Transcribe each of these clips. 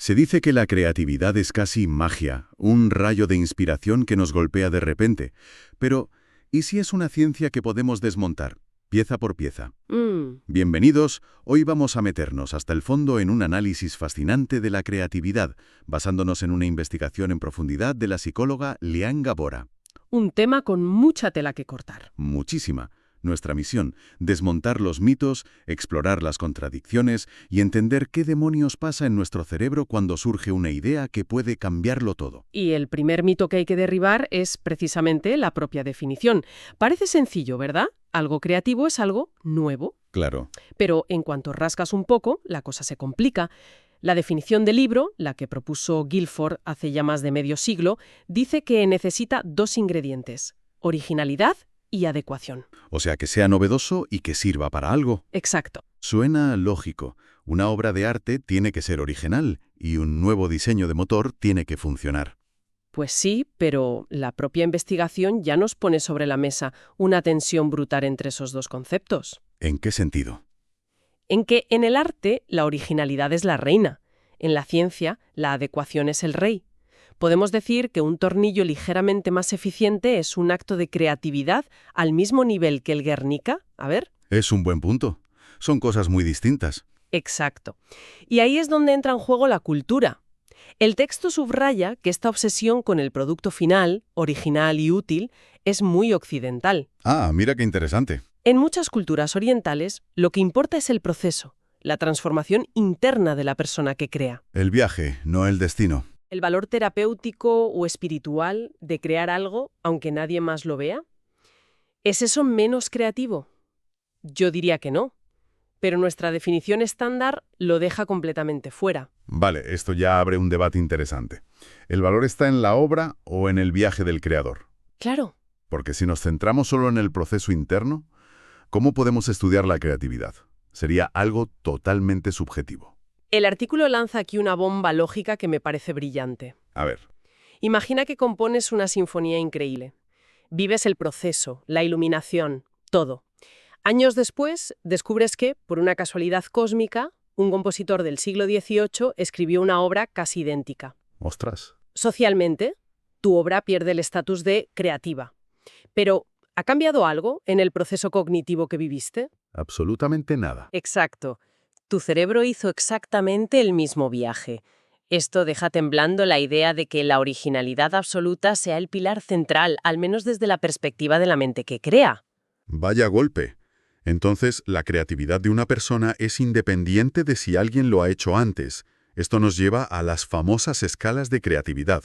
Se dice que la creatividad es casi magia, un rayo de inspiración que nos golpea de repente. Pero, ¿y si es una ciencia que podemos desmontar, pieza por pieza? Bienvenidos, hoy vamos a meternos hasta el fondo en un análisis fascinante de la creatividad, basándonos en una investigación en profundidad de la psicóloga Liane Gabora. Un tema con mucha tela que cortar. Muchísima. Nuestra misión, desmontar los mitos, explorar las contradicciones y entender qué demonios pasa en nuestro cerebro cuando surge una idea que puede cambiarlo todo. Y el primer mito que hay que derribar es precisamente la propia definición. Parece sencillo, ¿verdad? Algo creativo es algo nuevo. Claro. Pero en cuanto rascas un poco, la cosa se complica. La definición del libro, la que propuso Guilford hace ya más de medio siglo, dice que necesita dos ingredientes: originalidad y adecuación. O sea, que sea novedoso y que sirva para algo. Exacto. Suena lógico. Una obra de arte tiene que ser original y un nuevo diseño de motor tiene que funcionar. Pues sí, pero la propia investigación ya nos pone sobre la mesa una tensión brutal entre esos dos conceptos. ¿En qué sentido? En que en el arte la originalidad es la reina, en la ciencia la adecuación es el rey. Podemos decir que un tornillo ligeramente más eficiente es un acto de creatividad al mismo nivel que el Guernica. A ver. Es un buen punto. Son cosas muy distintas. Exacto. Y ahí es donde entra en juego la cultura. El texto subraya que esta obsesión con el producto final, original y útil, es muy occidental. Ah, mira qué interesante. En muchas culturas orientales, lo que importa es el proceso, la transformación interna de la persona que crea. El viaje, no el destino. ¿El valor terapéutico o espiritual de crear algo, aunque nadie más lo vea? ¿Es eso menos creativo? Yo diría que no, pero nuestra definición estándar lo deja completamente fuera. Vale, esto ya abre un debate interesante. ¿El valor está en la obra o en el viaje del creador? Claro. Porque si nos centramos solo en el proceso interno, ¿cómo podemos estudiar la creatividad? Sería algo totalmente subjetivo. El artículo lanza aquí una bomba lógica que me parece brillante. A ver. Imagina que compones una sinfonía increíble. Vives el proceso, la iluminación, todo. Años después, descubres que, por una casualidad cósmica, un compositor del siglo XVIII escribió una obra casi idéntica. ¡Ostras! Socialmente, tu obra pierde el estatus de creativa. Pero, ¿ha cambiado algo en el proceso cognitivo que viviste? Absolutamente nada. Exacto. Tu cerebro hizo exactamente el mismo viaje. Esto deja temblando la idea de que la originalidad absoluta sea el pilar central, al menos desde la perspectiva de la mente que crea. Vaya golpe. Entonces, la creatividad de una persona es independiente de si alguien lo ha hecho antes. Esto nos lleva a las famosas escalas de creatividad.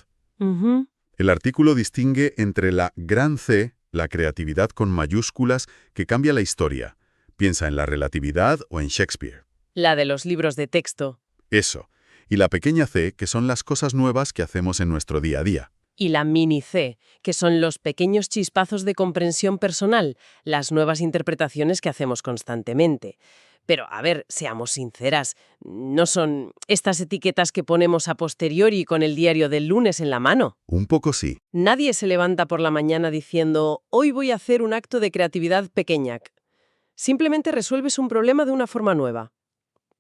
El artículo distingue entre la gran C, la creatividad con mayúsculas que cambia la historia. Piensa en la relatividad o en Shakespeare. La de los libros de texto. Eso. Y la pequeña C, que son las cosas nuevas que hacemos en nuestro día a día. Y la mini C, que son los pequeños chispazos de comprensión personal, las nuevas interpretaciones que hacemos constantemente. Pero, a ver, seamos sinceras, no son estas etiquetas que ponemos a posteriori con el diario del lunes en la mano. Un poco sí. Nadie se levanta por la mañana diciendo, hoy voy a hacer un acto de creatividad pequeñac. Simplemente resuelves un problema de una forma nueva.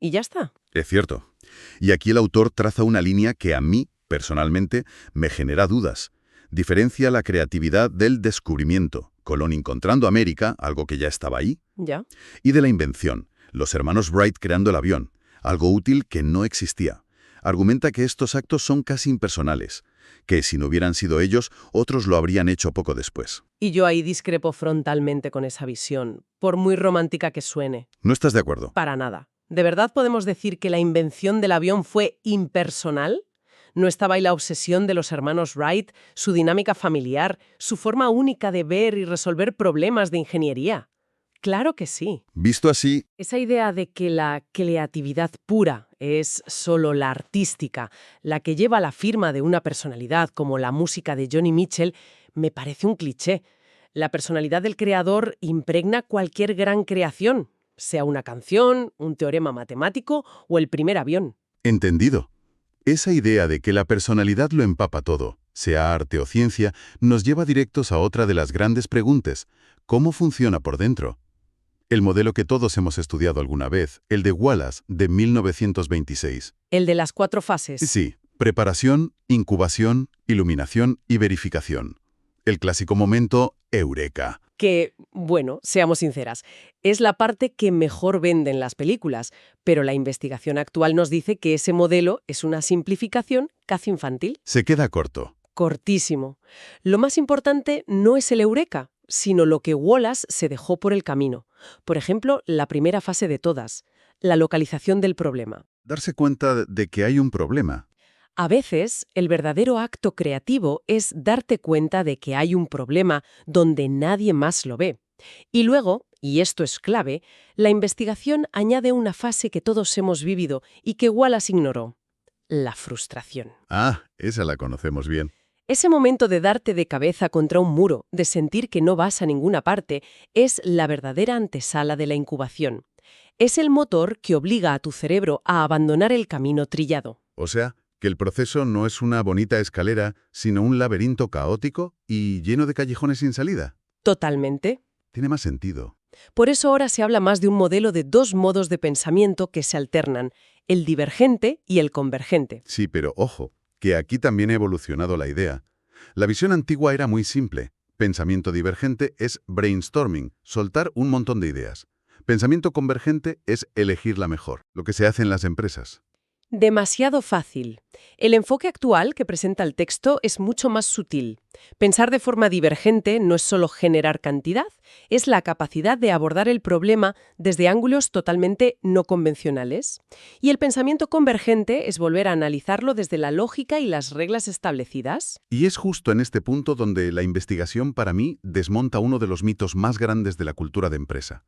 Y ya está. Es cierto. Y aquí el autor traza una línea que a mí, personalmente, me genera dudas. Diferencia la creatividad del descubrimiento, Colón encontrando América, algo que ya estaba ahí, ¿Ya? y de la invención, los hermanos Wright creando el avión, algo útil que no existía. Argumenta que estos actos son casi impersonales, que si no hubieran sido ellos, otros lo habrían hecho poco después. Y yo ahí discrepo frontalmente con esa visión, por muy romántica que suene. ¿No estás de acuerdo? Para nada. ¿De verdad podemos decir que la invención del avión fue impersonal? ¿No estaba ahí la obsesión de los hermanos Wright, su dinámica familiar, su forma única de ver y resolver problemas de ingeniería? Claro que sí. Visto así, Esa idea de que la creatividad pura es solo la artística, la que lleva la firma de una personalidad como la música de Joni Mitchell, me parece un cliché. La personalidad del creador impregna cualquier gran creación, sea una canción, un teorema matemático o el primer avión. entendido. Esa idea de que la personalidad lo empapa todo, sea arte o ciencia, nos lleva directos a otra de las grandes preguntas. ¿Cómo funciona por dentro? El modelo que todos hemos estudiado alguna vez, el de Wallace, de 1926. El de las 4 fases. Sí, preparación, incubación, iluminación y verificación. El clásico momento eureka. Que, bueno, seamos sinceras, es la parte que mejor venden las películas, pero la investigación actual nos dice que ese modelo es una simplificación casi infantil. Se queda corto. Cortísimo. Lo más importante no es el eureka, sino lo que Wallace se dejó por el camino. Por ejemplo, la primera fase de todas, la localización del problema. Darse cuenta de que hay un problema. A veces, el verdadero acto creativo es darte cuenta de que hay un problema donde nadie más lo ve. Y luego, y esto es clave, la investigación añade una fase que todos hemos vivido y que Wallace ignoró: la frustración. Ah, esa la conocemos bien. Ese momento de darte de cabeza contra un muro, de sentir que no vas a ninguna parte, es la verdadera antesala de la incubación. Es el motor que obliga a tu cerebro a abandonar el camino trillado. O sea, que el proceso no es una bonita escalera, sino un laberinto caótico y lleno de callejones sin salida. Totalmente. Tiene más sentido. Por eso ahora se habla más de un modelo de 2 modos de pensamiento que se alternan, el divergente y el convergente. Sí, pero ojo, que aquí también ha evolucionado la idea. La visión antigua era muy simple. Pensamiento divergente es brainstorming, soltar un montón de ideas. Pensamiento convergente es elegir la mejor, lo que se hace en las empresas. Demasiado fácil. El enfoque actual que presenta el texto es mucho más sutil. Pensar de forma divergente no es solo generar cantidad, es la capacidad de abordar el problema desde ángulos totalmente no convencionales. Y el pensamiento convergente es volver a analizarlo desde la lógica y las reglas establecidas. Y es justo en este punto donde la investigación para mí desmonta uno de los mitos más grandes de la cultura de empresa: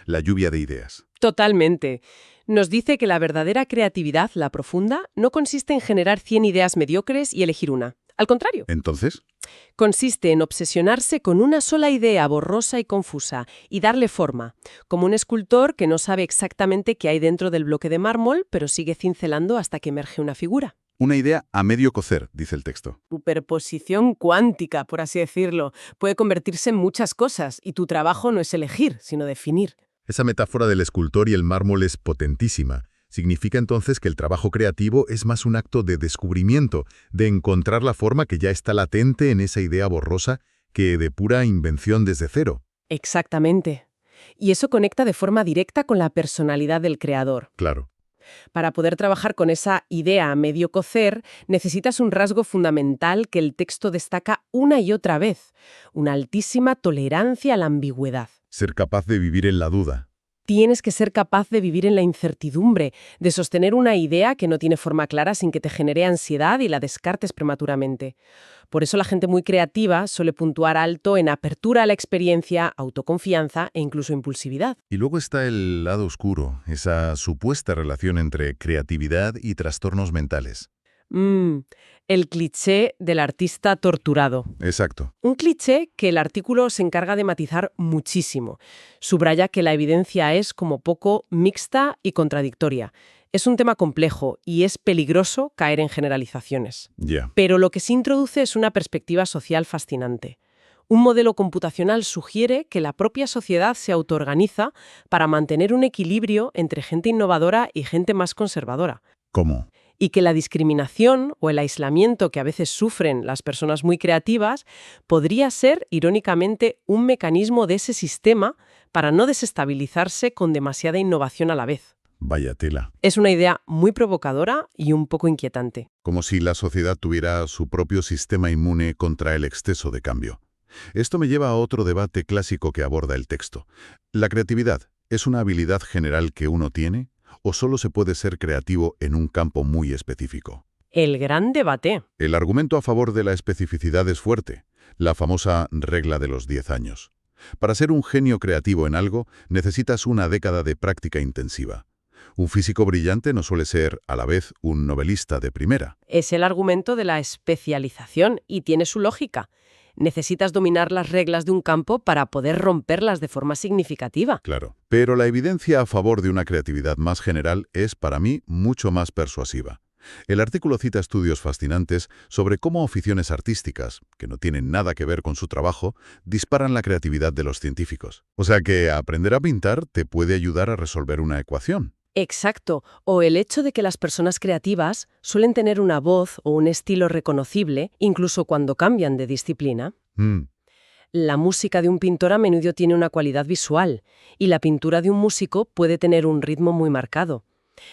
la lluvia de ideas. Totalmente. Nos dice que la verdadera creatividad, la profunda, no consiste en generar 100 ideas mediocres y elegir una. Al contrario. Entonces, Consiste en obsesionarse con una sola idea borrosa y confusa y darle forma, como un escultor que no sabe exactamente qué hay dentro del bloque de mármol, pero sigue cincelando hasta que emerge una figura. una idea a medio cocer, dice el texto. Superposición cuántica, por así decirlo, puede convertirse en muchas cosas y tu trabajo no es elegir, sino definir. Esa metáfora del escultor y el mármol es potentísima. Significa entonces que el trabajo creativo es más un acto de descubrimiento, de encontrar la forma que ya está latente en esa idea borrosa, que de pura invención desde cero. Exactamente. Y eso conecta de forma directa con la personalidad del creador. Claro. Para poder trabajar con esa idea a medio cocer, necesitas un rasgo fundamental que el texto destaca una y otra vez: una altísima tolerancia a la ambigüedad. Ser capaz de vivir en la duda. Tienes que ser capaz de vivir en la incertidumbre, de sostener una idea que no tiene forma clara sin que te genere ansiedad y la descartes prematuramente. Por eso la gente muy creativa suele puntuar alto en apertura a la experiencia, autoconfianza e incluso impulsividad. Y luego está el lado oscuro, esa supuesta relación entre creatividad y trastornos mentales. El cliché del artista torturado. Exacto. Un cliché que el artículo se encarga de matizar muchísimo. Subraya que la evidencia es, como poco, mixta y contradictoria. Es un tema complejo y es peligroso caer en generalizaciones. Ya. Pero lo que se introduce es una perspectiva social fascinante. Un modelo computacional sugiere que la propia sociedad se autoorganiza para mantener un equilibrio entre gente innovadora y gente más conservadora. ¿Cómo? Y que la discriminación o el aislamiento que a veces sufren las personas muy creativas podría ser, irónicamente, un mecanismo de ese sistema para no desestabilizarse con demasiada innovación a la vez. Vaya tela. Es una idea muy provocadora y un poco inquietante. Como si la sociedad tuviera su propio sistema inmune contra el exceso de cambio. Esto me lleva a otro debate clásico que aborda el texto. ¿La creatividad es una habilidad general que uno tiene o solo se puede ser creativo en un campo muy específico? El gran debate. El argumento a favor de la especificidad es fuerte, la famosa regla de los 10 años. Para ser un genio creativo en algo, necesitas una década de práctica intensiva. Un físico brillante no suele ser, a la vez, un novelista de primera. Es el argumento de la especialización y tiene su lógica. Necesitas dominar las reglas de un campo para poder romperlas de forma significativa. Claro. Pero la evidencia a favor de una creatividad más general es, para mí, mucho más persuasiva. El artículo cita estudios fascinantes sobre cómo aficiones artísticas, que no tienen nada que ver con su trabajo, disparan la creatividad de los científicos. O sea que aprender a pintar te puede ayudar a resolver una ecuación. Exacto, o el hecho de que las personas creativas suelen tener una voz o un estilo reconocible, incluso cuando cambian de disciplina. Mm, La música de un pintor a menudo tiene una cualidad visual, y la pintura de un músico puede tener un ritmo muy marcado.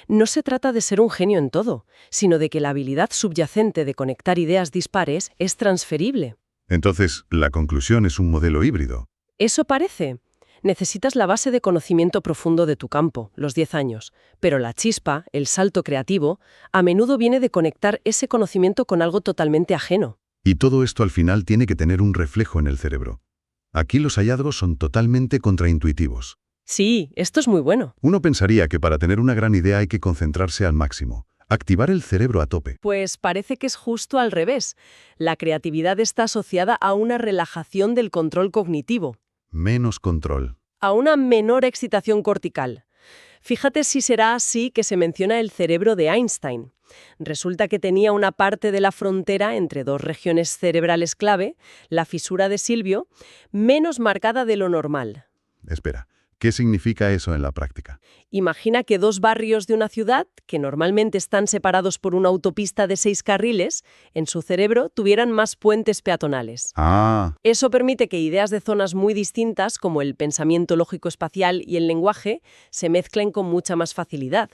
No se trata de ser un genio en todo, sino de que la habilidad subyacente de conectar ideas dispares es transferible. Entonces, la conclusión es un modelo híbrido. Eso parece. Necesitas la base de conocimiento profundo de tu campo, los 10 años, pero la chispa, el salto creativo, a menudo viene de conectar ese conocimiento con algo totalmente ajeno. Y todo esto al final tiene que tener un reflejo en el cerebro. Aquí los hallazgos son totalmente contraintuitivos. Sí, esto es muy bueno. Uno pensaría que para tener una gran idea hay que concentrarse al máximo, activar el cerebro a tope. Pues parece que es justo al revés. La creatividad está asociada a una relajación del control cognitivo, Menos control. a una menor excitación cortical. Fíjate si será así que se menciona el cerebro de Einstein. Resulta que tenía una parte de la frontera entre dos regiones cerebrales clave, la fisura de Silvio, menos marcada de lo normal. Espera, ¿qué significa eso en la práctica? Imagina que dos barrios de una ciudad, que normalmente están separados por una autopista de 6 carriles, en su cerebro tuvieran más puentes peatonales. Ah, Eso permite que ideas de zonas muy distintas, como el pensamiento lógico-espacial y el lenguaje, se mezclen con mucha más facilidad.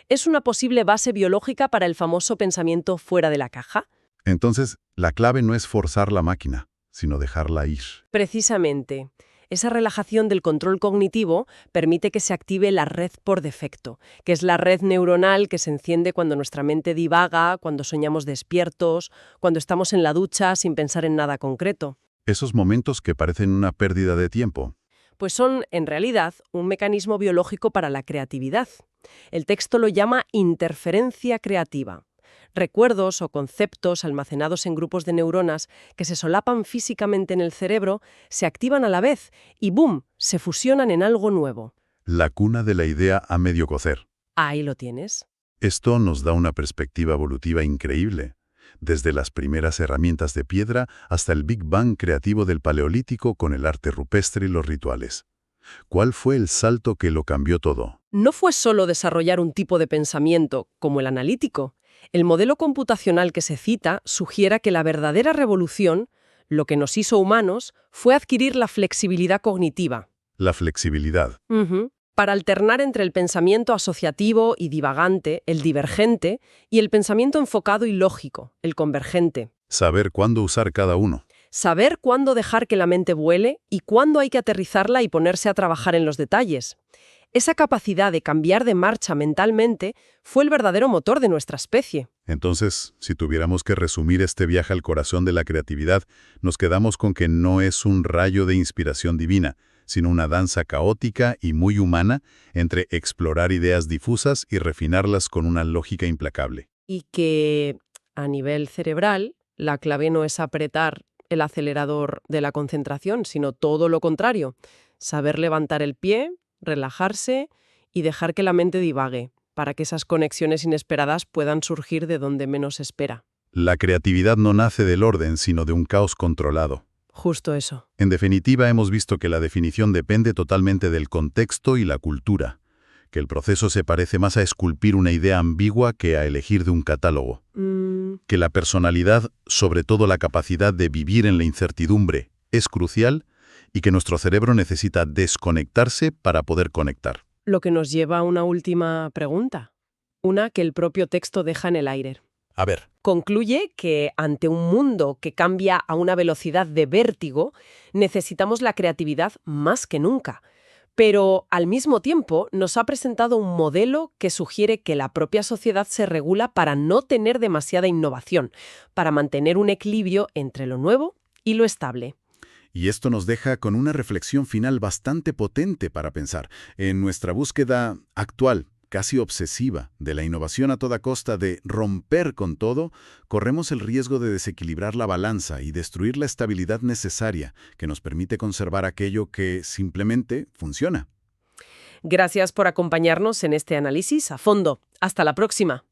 Es una posible base biológica para el famoso pensamiento fuera de la caja. entonces la clave no es forzar la máquina, sino dejarla ir. Precisamente. Esa relajación del control cognitivo permite que se active la red por defecto, que es la red neuronal que se enciende cuando nuestra mente divaga, cuando soñamos despiertos, cuando estamos en la ducha sin pensar en nada concreto. Esos momentos que parecen una pérdida de tiempo. Pues son, en realidad, un mecanismo biológico para la creatividad. El texto lo llama interferencia creativa. Recuerdos o conceptos almacenados en grupos de neuronas que se solapan físicamente en el cerebro se activan a la vez y ¡boom!, se fusionan en algo nuevo. La cuna de la idea a medio cocer. Ahí lo tienes. Esto nos da una perspectiva evolutiva increíble, desde las primeras herramientas de piedra hasta el Big Bang creativo del Paleolítico con el arte rupestre y los rituales. ¿Cuál fue el salto que lo cambió todo? No fue solo desarrollar un tipo de pensamiento, como el analítico. El modelo computacional que se cita sugiere que la verdadera revolución, lo que nos hizo humanos, fue adquirir la flexibilidad cognitiva. La flexibilidad. Para alternar entre el pensamiento asociativo y divagante, el divergente, y el pensamiento enfocado y lógico, el convergente. Saber cuándo usar cada uno. Saber cuándo dejar que la mente vuele y cuándo hay que aterrizarla y ponerse a trabajar en los detalles. Esa capacidad de cambiar de marcha mentalmente fue el verdadero motor de nuestra especie. Entonces, si tuviéramos que resumir este viaje al corazón de la creatividad, nos quedamos con que no es un rayo de inspiración divina, sino una danza caótica y muy humana entre explorar ideas difusas y refinarlas con una lógica implacable. Y que, a nivel cerebral, la clave no es apretar el acelerador de la concentración, sino todo lo contrario. Saber levantar el pie, relajarse y dejar que la mente divague, para que esas conexiones inesperadas puedan surgir de donde menos se espera. La creatividad no nace del orden, sino de un caos controlado. Justo eso. En definitiva, hemos visto que la definición depende totalmente del contexto y la cultura, que el proceso se parece más a esculpir una idea ambigua que a elegir de un catálogo, que la personalidad, sobre todo la capacidad de vivir en la incertidumbre, es crucial y que nuestro cerebro necesita desconectarse para poder conectar. Lo que nos lleva a una última pregunta, una que el propio texto deja en el aire. A ver. Concluye que ante un mundo que cambia a una velocidad de vértigo, necesitamos la creatividad más que nunca. Pero, al mismo tiempo, nos ha presentado un modelo que sugiere que la propia sociedad se regula para no tener demasiada innovación, para mantener un equilibrio entre lo nuevo y lo estable. Y esto nos deja con una reflexión final bastante potente para pensar en nuestra búsqueda actual, casi obsesiva, de la innovación a toda costa, de romper con todo, corremos el riesgo de desequilibrar la balanza y destruir la estabilidad necesaria que nos permite conservar aquello que simplemente funciona. Gracias por acompañarnos en este análisis a fondo. Hasta la próxima.